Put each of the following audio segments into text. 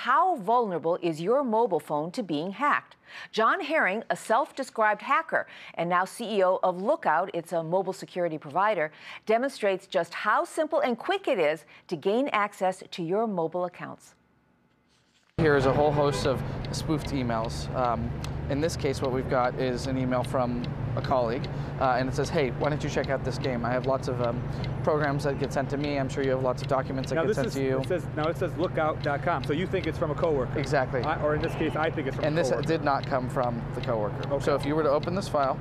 how vulnerable is your mobile phone to being hacked? John Herring, a self-described hacker and now CEO of Lookout, it's a mobile security provider, demonstrates just how simple and quick it is to gain access to your mobile accounts. Here is a whole host of spoofed emails. In this case, what we've got is an email from a colleague, and it says, hey, why don't you check out this game? I have lots of programs that get sent to me. I'm sure you have lots of documents that get sent to you. It says lookout.com, so you think it's from a coworker. Exactly. Or in this case, I think it's from a coworker. And this did not come from the coworker. Okay. So if you were to open this file,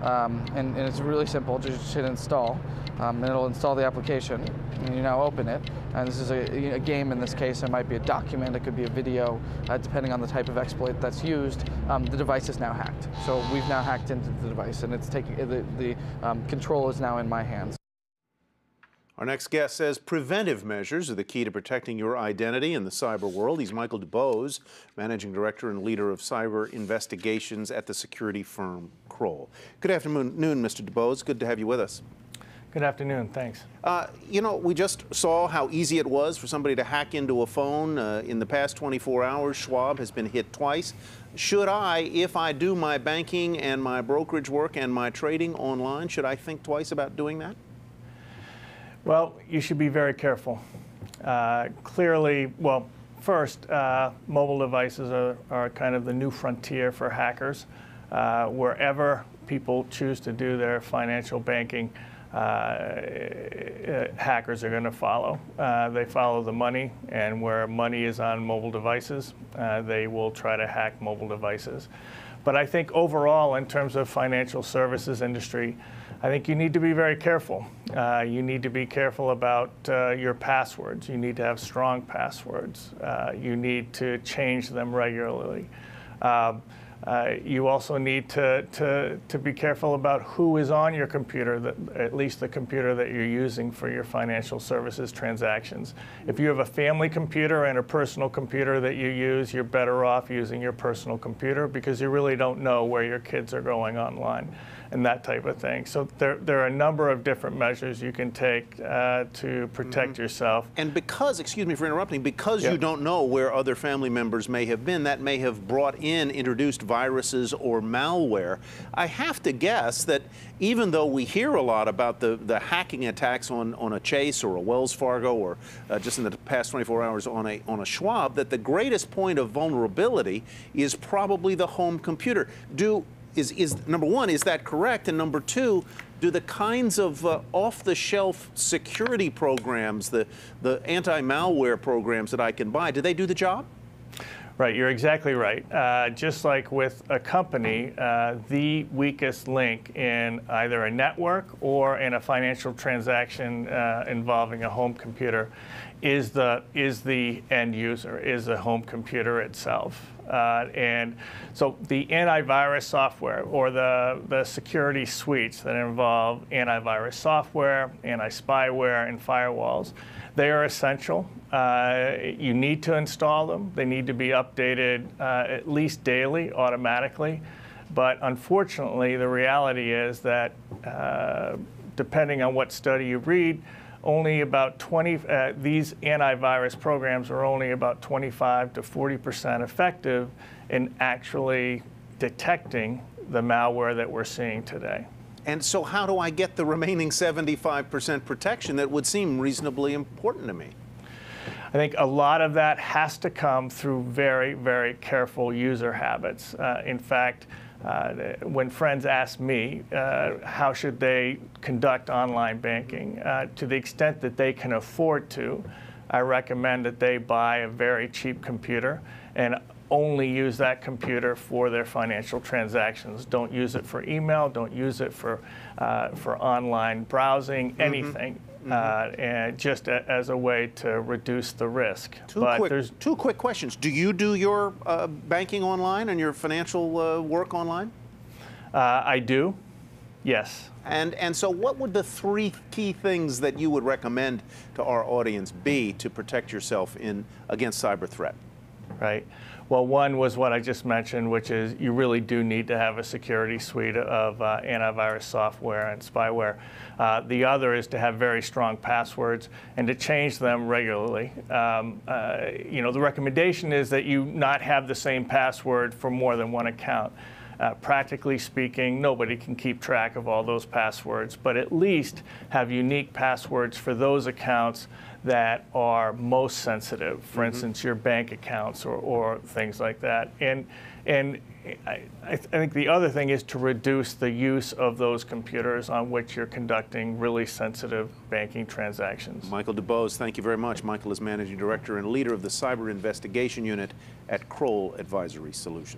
and it's really simple, just hit install, and it'll install the application, and you now open it. And this is a game in this case. It might be a document, it could be a video, depending on the type of exploit that's used. The device is now hacked. So we've now hacked into the device, and it's taking the control is now in my hands. Our next guest says preventive measures are the key to protecting your identity in the cyber world. He's Michael Dubose, Managing Director and Leader of Cyber Investigations at the security firm Kroll. Good afternoon, Mr. Dubose. Good to have you with us. Good afternoon. Thanks. You know, we just saw how easy it was for somebody to hack into a phone. In the past 24 hours, Schwab has been hit twice. Should I, if I do my banking and my brokerage work and my trading online, should I think twice about doing that? Well, you should be very careful. Clearly, well, first, mobile devices are kind of the new frontier for hackers. Wherever people choose to do their financial banking, hackers are going to follow. They follow the money, and where money is on mobile devices, they will try to hack mobile devices. But I think overall, in terms of financial services industry, I think you need to be very careful. You need to be careful about your passwords. You need to have strong passwords. You need to change them regularly. You also need to be careful about who is on your computer, at least the computer that you're using for your financial services transactions. If you have a family computer and a personal computer that you use, you're better off using your personal computer because you really don't know where your kids are going online and that type of thing. So there are a number of different measures you can take to protect yourself. And because, excuse me for interrupting, because you don't know where other family members may have been, that may have introduced viruses or malware. I have to guess that even though we hear a lot about the hacking attacks on a Chase or a Wells Fargo or just in the past 24 hours on a Schwab, that the greatest point of vulnerability is probably the home computer. Number one, is that correct? And number two, do the kinds of off-the-shelf security programs, the anti-malware programs that I can buy, do they do the job? Right, you're exactly right. Just like with a company, the weakest link in either a network or in a financial transaction involving a home computer is the end user, is the home computer itself. And so the antivirus software or the security suites that involve antivirus software, anti-spyware, and firewalls, they are essential. You need to install them. They need to be updated at least daily, automatically. But unfortunately, the reality is that depending on what study you read, only about these antivirus programs are only about 25 to 40% effective in actually detecting the malware that we're seeing today. And so how do I get the remaining 75% protection that would seem reasonably important to me? I think a lot of that has to come through very, very careful user habits. In fact, when friends ask me how should they conduct online banking, to the extent that they can afford to, I recommend that they buy a very cheap computer and only use that computer for their financial transactions. Don't use it for email, don't use it for online browsing, anything. And just as a way to reduce the risk. Two quick questions. Do you do your banking online and your financial work online? I do, yes. And so what would the three key things that you would recommend to our audience be to protect yourself against cyber threat? right? Well, one was what I just mentioned, which is you really do need to have a security suite of antivirus software and spyware. The other is to have very strong passwords and to change them regularly. The recommendation is that you not have the same password for more than one account. Practically speaking, nobody can keep track of all those passwords, but at least have unique passwords for those accounts that are most sensitive, for instance, your bank accounts or things like that. And I think the other thing is to reduce the use of those computers on which you're conducting really sensitive banking transactions. Michael Dubose, thank you very much. Michael is Managing Director and leader of the Cyber Investigation Unit at Kroll Advisory Solutions.